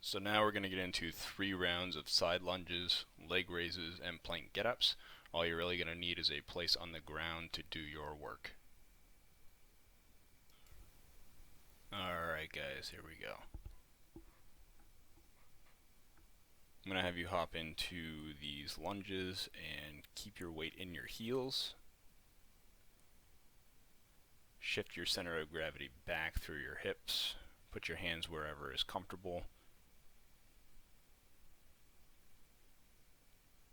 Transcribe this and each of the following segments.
So now we're going to get into 3 rounds of side lunges, leg raises, and plank get-ups. All you're really going to need is a place on the ground to do your work. Alright guys, here we go. I'm going to have you hop into these lunges and keep your weight in your heels. Shift your center of gravity back through your hips. Put your hands wherever is comfortable.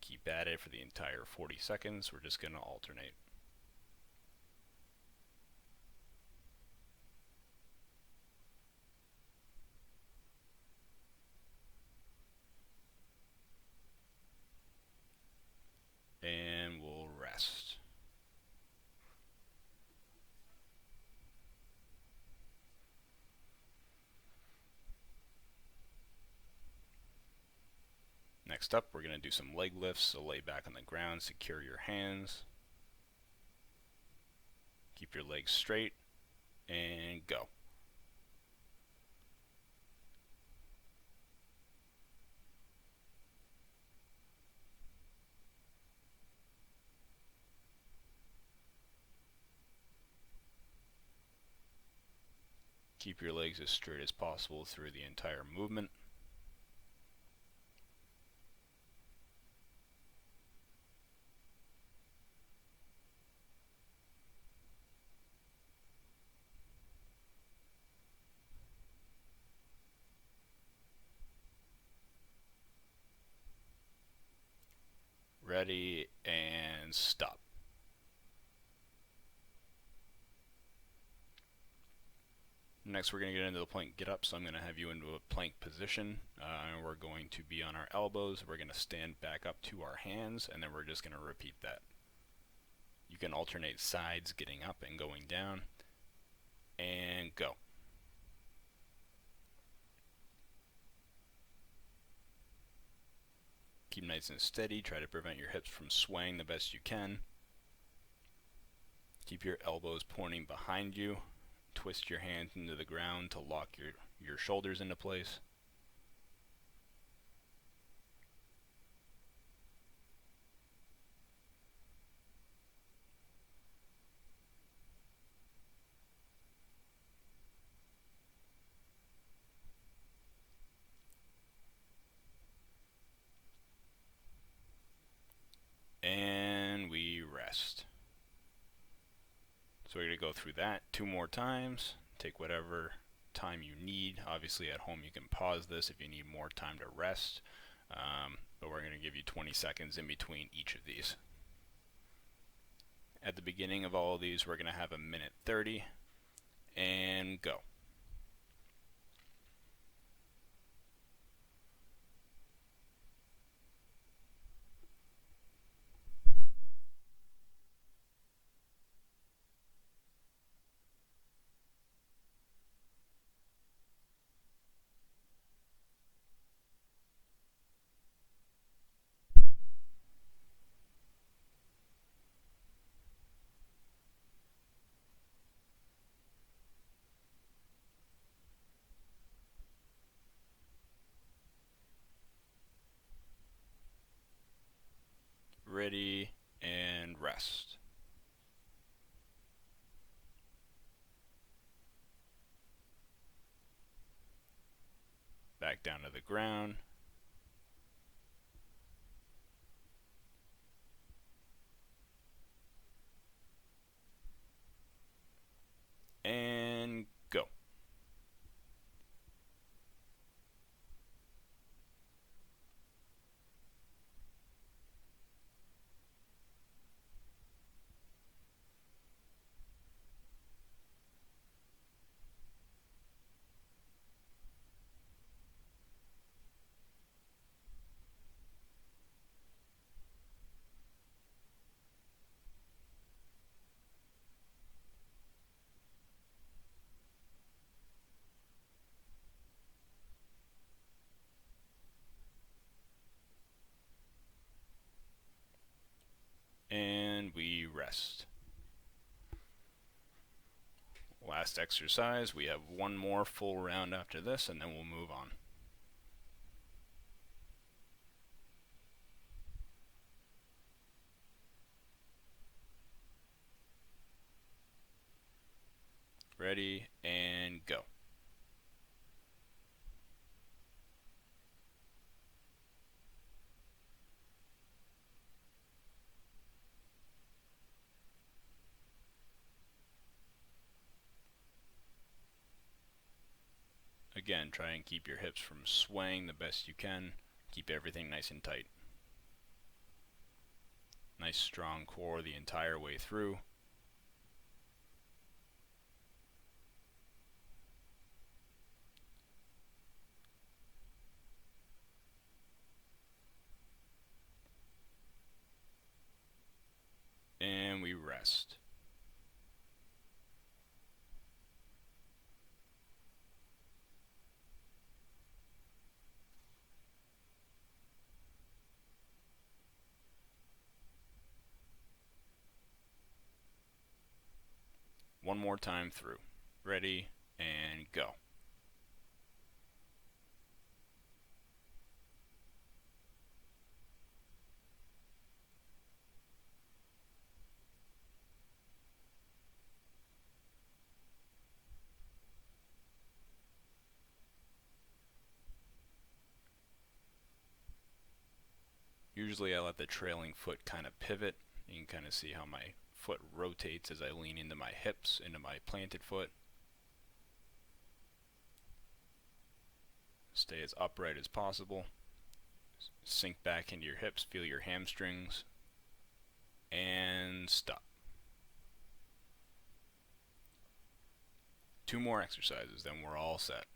Keep at it for the entire 40 seconds. We're just going to alternate. And we'll rest. Next up, we're going to do some leg lifts, so lay back on the ground, secure your hands. Keep your legs straight, and go. Keep your legs as straight as possible through the entire movement. Ready, and stop. Next, we're going to get into the plank get up, so I'm going to have you into a plank position. And we're going to be on our elbows. We're going to stand back up to our hands, and then we're just going to repeat that. You can alternate sides, getting up and going down, and go. Keep nice and steady. Try to prevent your hips from swaying the best you can. Keep your elbows pointing behind you. Twist your hands into the ground to lock your shoulders into place. And we rest. So we're going to go through that 2 more times. Take whatever time you need. Obviously at home you can pause this if you need more time to rest. But we're going to give you 20 seconds in between each of these. At the beginning of all of these, we're going to have a minute 30. And go. Ready, and rest. Back down to the ground. And go. And we rest. Last exercise, we have 1 more full round after this, and then we'll move on. Ready, and go. Again, try and keep your hips from swaying the best you can. Keep everything nice and tight. Nice strong core the entire way through. And we rest. One more time through. Ready, and go. Usually I let the trailing foot kind of pivot. You can kind of see how my foot rotates as I lean into my hips, into my planted foot. Stay as upright as possible. Sink back into your hips, feel your hamstrings, and stop. 2 more exercises, then we're all set.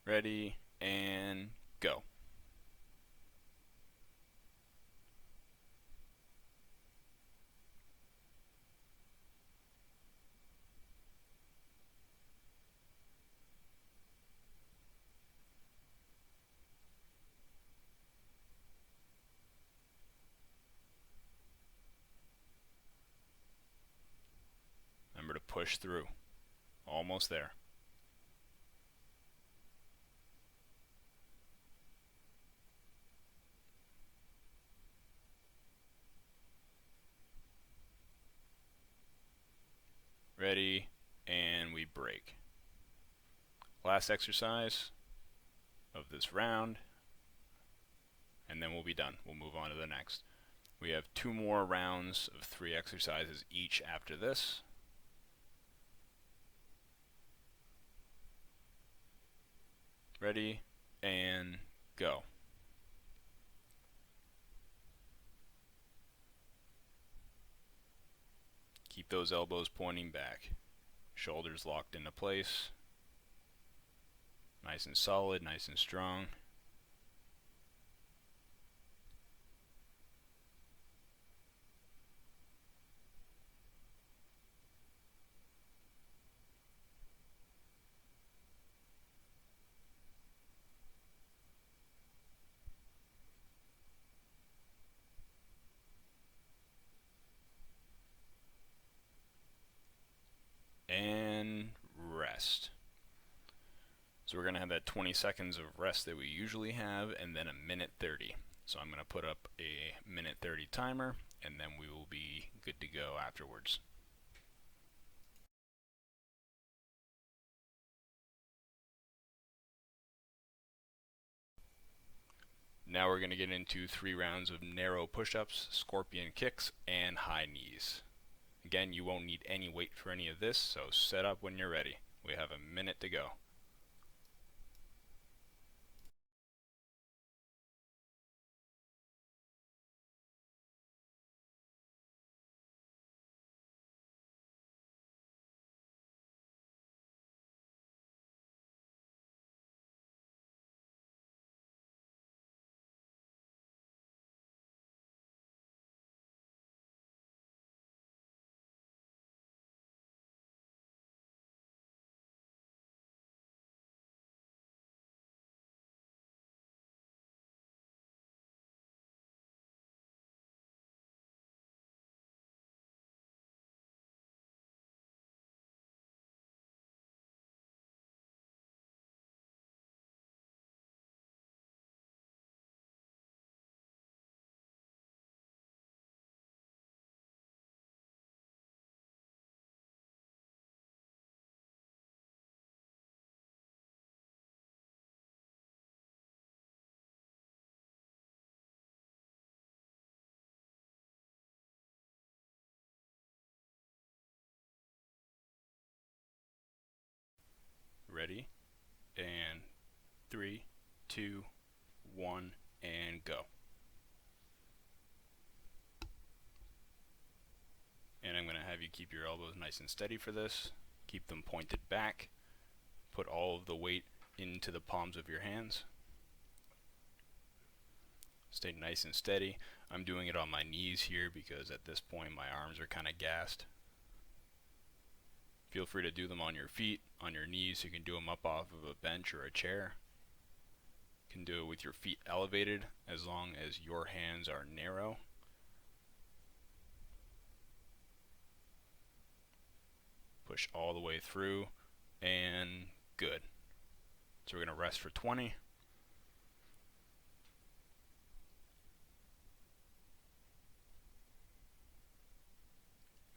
Ready, and go. Remember to push through. Almost there. Ready, and we break. Last exercise of this round, and then we'll be done. We'll move on to the next. We have 2 more rounds of 3 exercises each after this. Ready, and go. Keep those elbows pointing back. Shoulders locked into place. Nice and solid, nice and strong. And rest. So we're going to have that 20 seconds of rest that we usually have, and then a minute 30. So I'm going to put up a minute 30 timer, and then we will be good to go afterwards. Now we're going to get into 3 rounds of narrow push-ups, scorpion kicks, and high knees. Again, you won't need any weight for any of this, so set up when you're ready. We have a minute to go. Ready? And 3, 2, 1, and go. And I'm going to have you keep your elbows nice and steady for this. Keep them pointed back. Put all of the weight into the palms of your hands. Stay nice and steady. I'm doing it on my knees here because at this point my arms are kind of gassed. Feel free to do them on your feet, on your knees. You can do them up off of a bench or a chair. You can do it with your feet elevated as long as your hands are narrow. Push all the way through, and good. So we're going to rest for 20.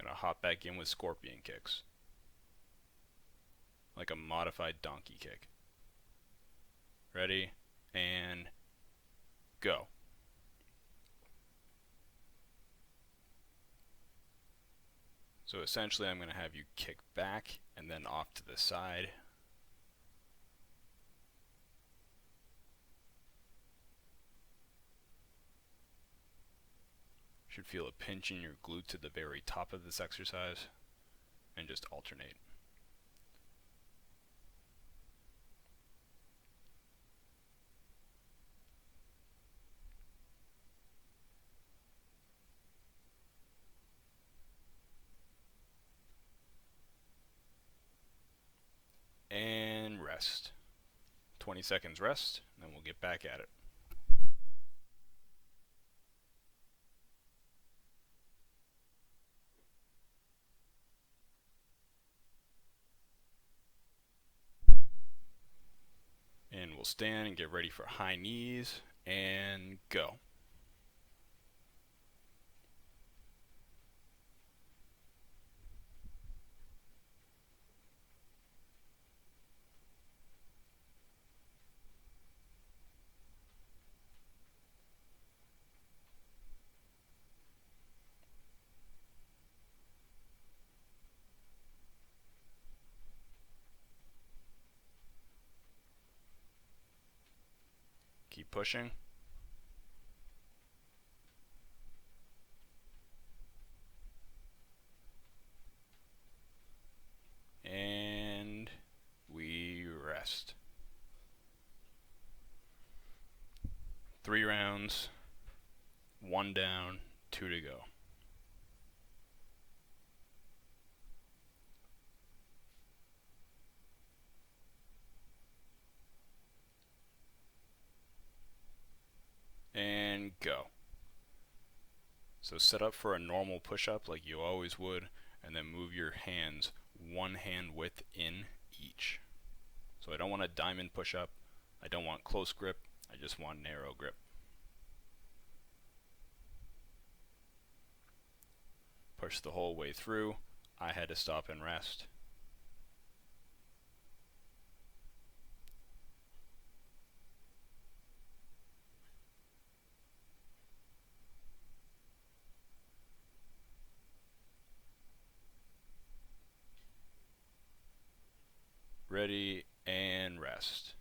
Going to hop back in with scorpion kicks, like a modified donkey kick. Ready, and go. So essentially I'm going to have you kick back and then off to the side. Should feel a pinch in your glutes at the very top of this exercise, and just alternate. And rest. 20 seconds rest, and then we'll get back at it. And we'll stand and get ready for high knees, and go. Keep pushing. And we rest. 3 rounds, 1 down, 2 to go. And go. So set up for a normal push-up like you always would, and then move your hands 1 hand width in each. So I don't want a diamond push-up, I don't want close grip, I just want narrow grip. Push the whole way through. I had to stop and rest. Ready, and rest.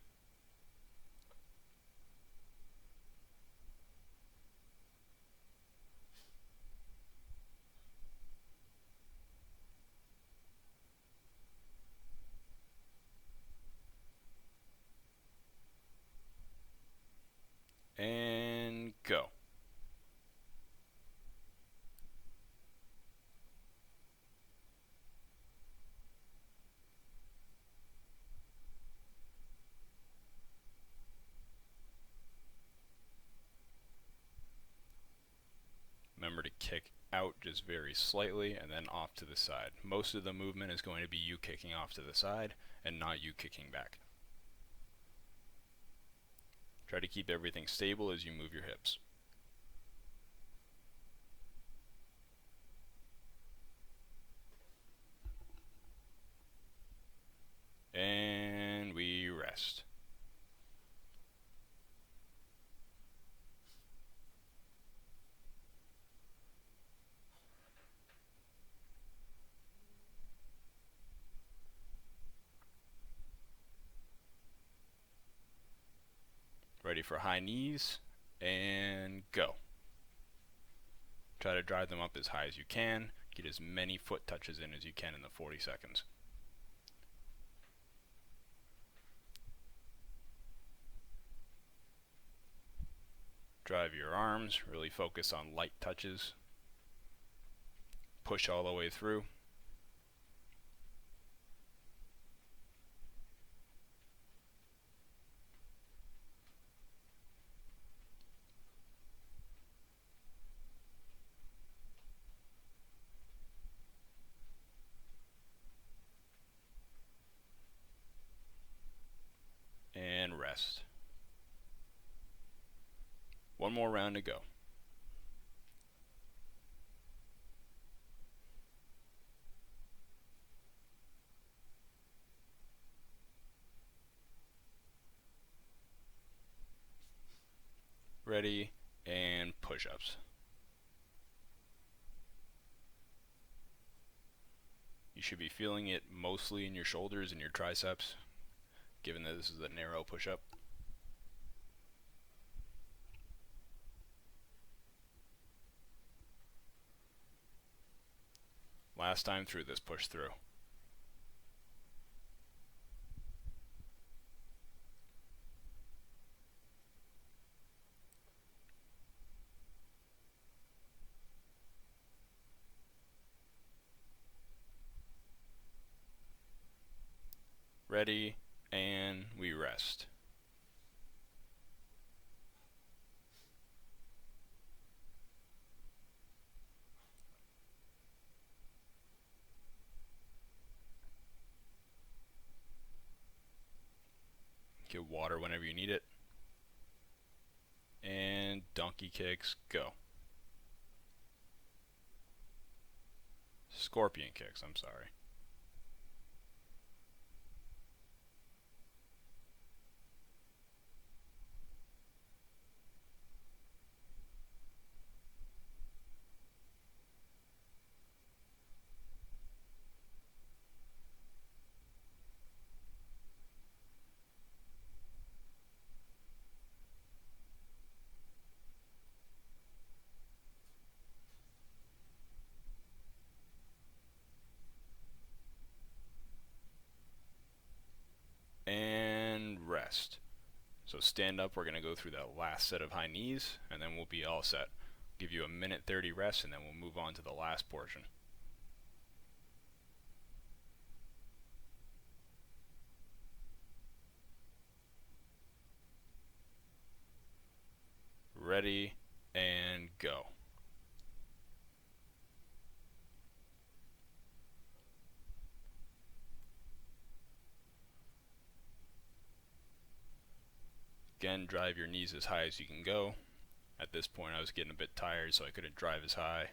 And go. Remember to kick out just very slightly and then off to the side. Most of the movement is going to be you kicking off to the side and not you kicking back. Try to keep everything stable as you move your hips. And we rest. ready for high knees, and go. Try to drive them up as high as you can. Get as many foot touches in as you can in the 40 seconds. Drive your arms, really focus on light touches. Push all the way through. And rest. One more round to go. Ready, and push-ups. You should be feeling it mostly in your shoulders and your triceps, given that this is a narrow push-up. Last time through this push through. Ready, and we rest. Get water whenever you need it. And donkey kicks, go. Scorpion kicks, I'm sorry. And rest. So stand up, we're going to go through that last set of high knees, and then we'll be all set. Give you a minute 30 rest, and then we'll move on to the last portion. Ready, and go. Again, drive your knees as high as you can go. At this point I was getting a bit tired, so I couldn't drive as high.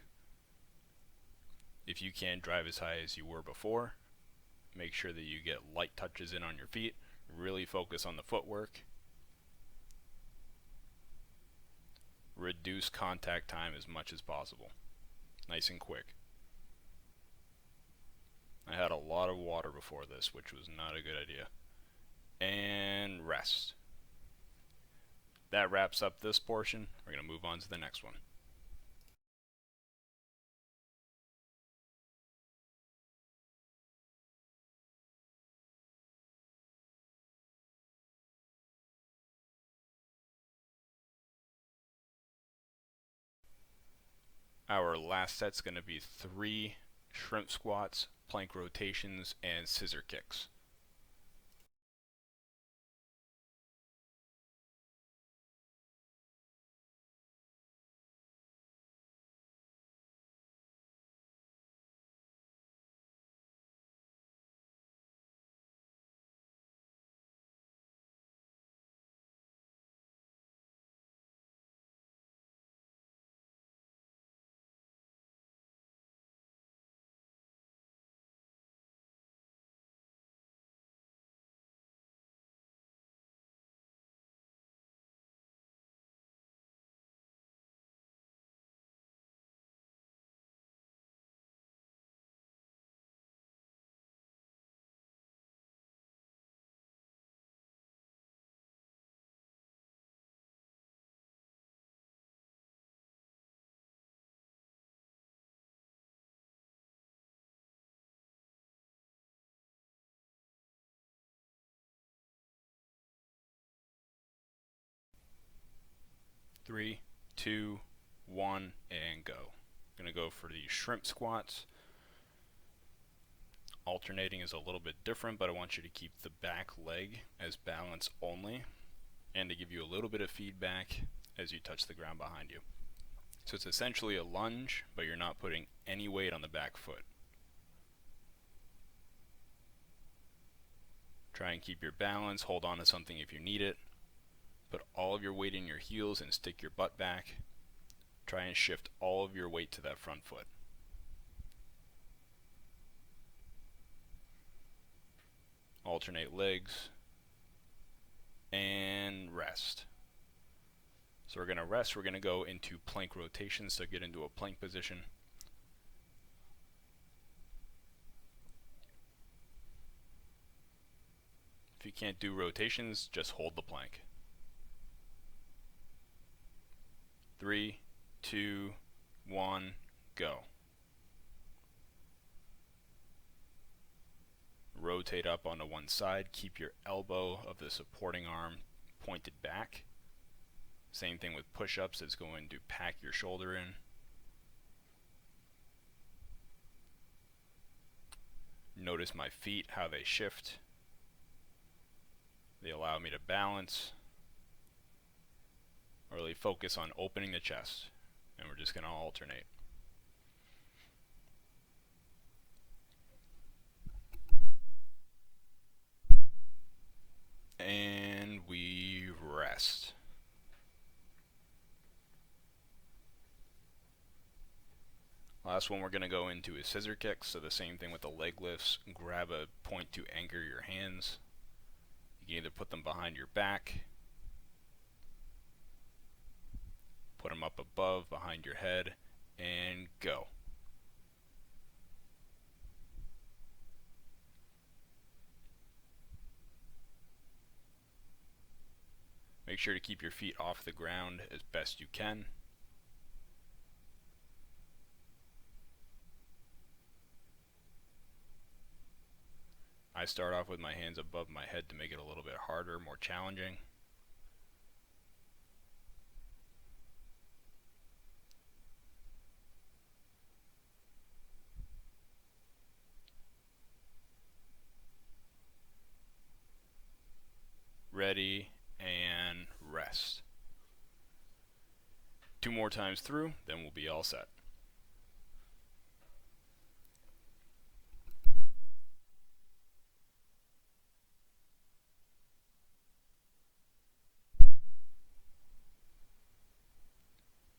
If you can drive as high as you were before, make sure that you get light touches in on your feet. Really focus on the footwork. Reduce contact time as much as possible. Nice and quick. I had a lot of water before this, which was not a good idea. And rest. That wraps up this portion. We're going to move on to the next one. Our last set's going to be 3 shrimp squats, plank rotations, and scissor kicks. 3, 2, 1, and go. I'm going to go for the shrimp squats. Alternating is a little bit different, but I want you to keep the back leg as balance only and to give you a little bit of feedback as you touch the ground behind you. So it's essentially a lunge, but you're not putting any weight on the back foot. Try and keep your balance, hold on to something if you need it. Put all of your weight in your heels and stick your butt back. Try and shift all of your weight to that front foot. Alternate legs and rest. So we're going to rest, we're going to go into plank rotations, so get into a plank position. If you can't do rotations, just hold the plank. 3, 2, 1, go. Rotate up onto one side, keep your elbow of the supporting arm pointed back. Same thing with push-ups, it's going to pack your shoulder in. Notice my feet, how they shift. They allow me to balance. Really focus on opening the chest, and we're just going to alternate. And we rest. Last one we're going to go into is scissor kicks, so the same thing with the leg lifts. Grab a point to anchor your hands. You can either put them behind your back, put them up above, behind your head, and go. Make sure to keep your feet off the ground as best you can. I start off with my hands above my head to make it a little bit harder, more challenging. Ready, and rest. 2 more times through, then we'll be all set.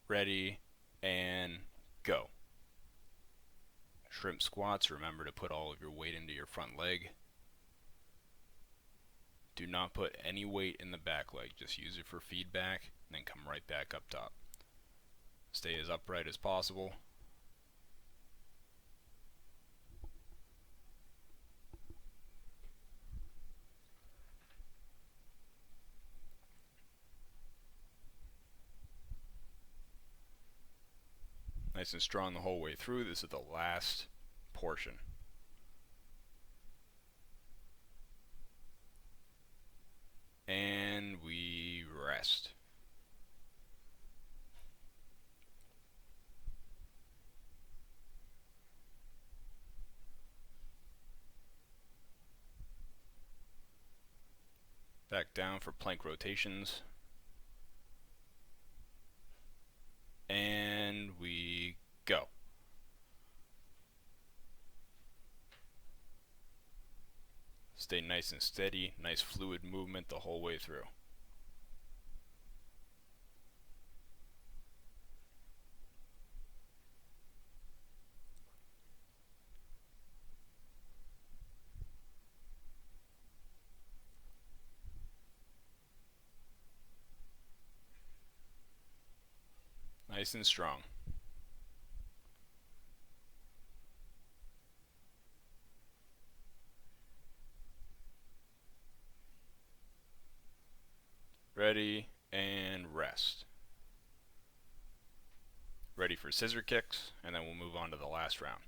Ready, and go. Shrimp squats, remember to put all of your weight into your front leg. Do not put any weight in the back leg, just use it for feedback, and then come right back up top. Stay as upright as possible. Nice and strong the whole way through. This is the last portion. And we rest. Back down for plank rotations. And we go. Stay nice and steady, nice fluid movement the whole way through. Nice and strong. Ready, and rest. Ready for scissor kicks, and then we'll move on to the last round.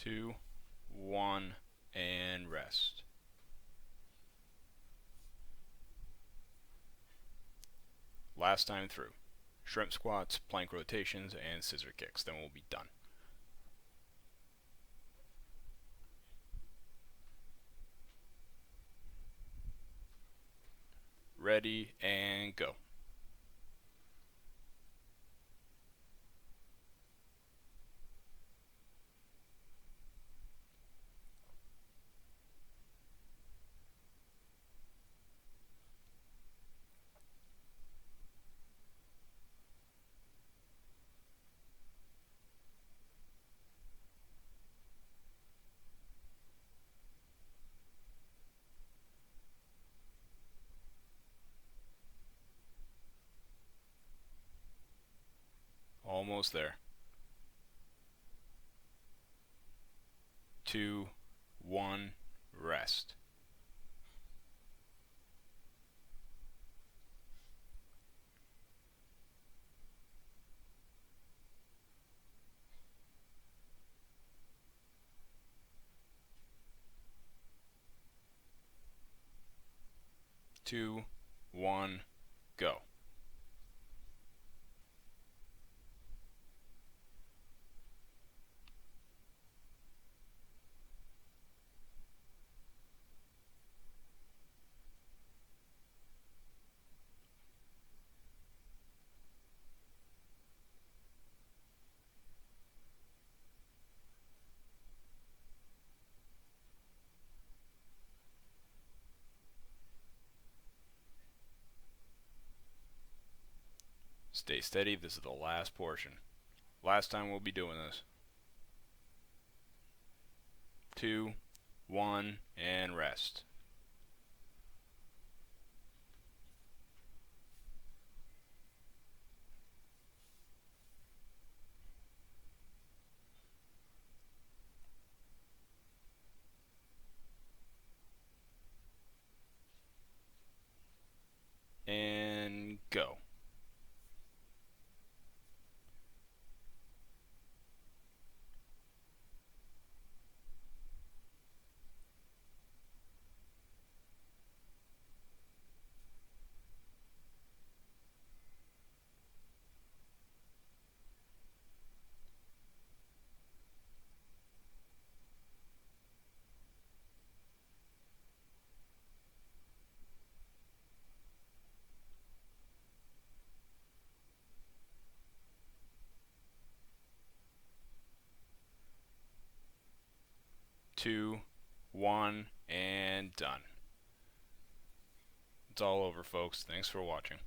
2, 1, and rest. Last time through. Shrimp squats, plank rotations, and scissor kicks. Then we'll be done. Ready, and go. Almost there. 2, 1, rest. Two, one, go. Stay steady. This is the last portion. Last time we'll be doing this. 2, 1, and rest. And go. Two, one, and done. It's all over, folks. Thanks for watching.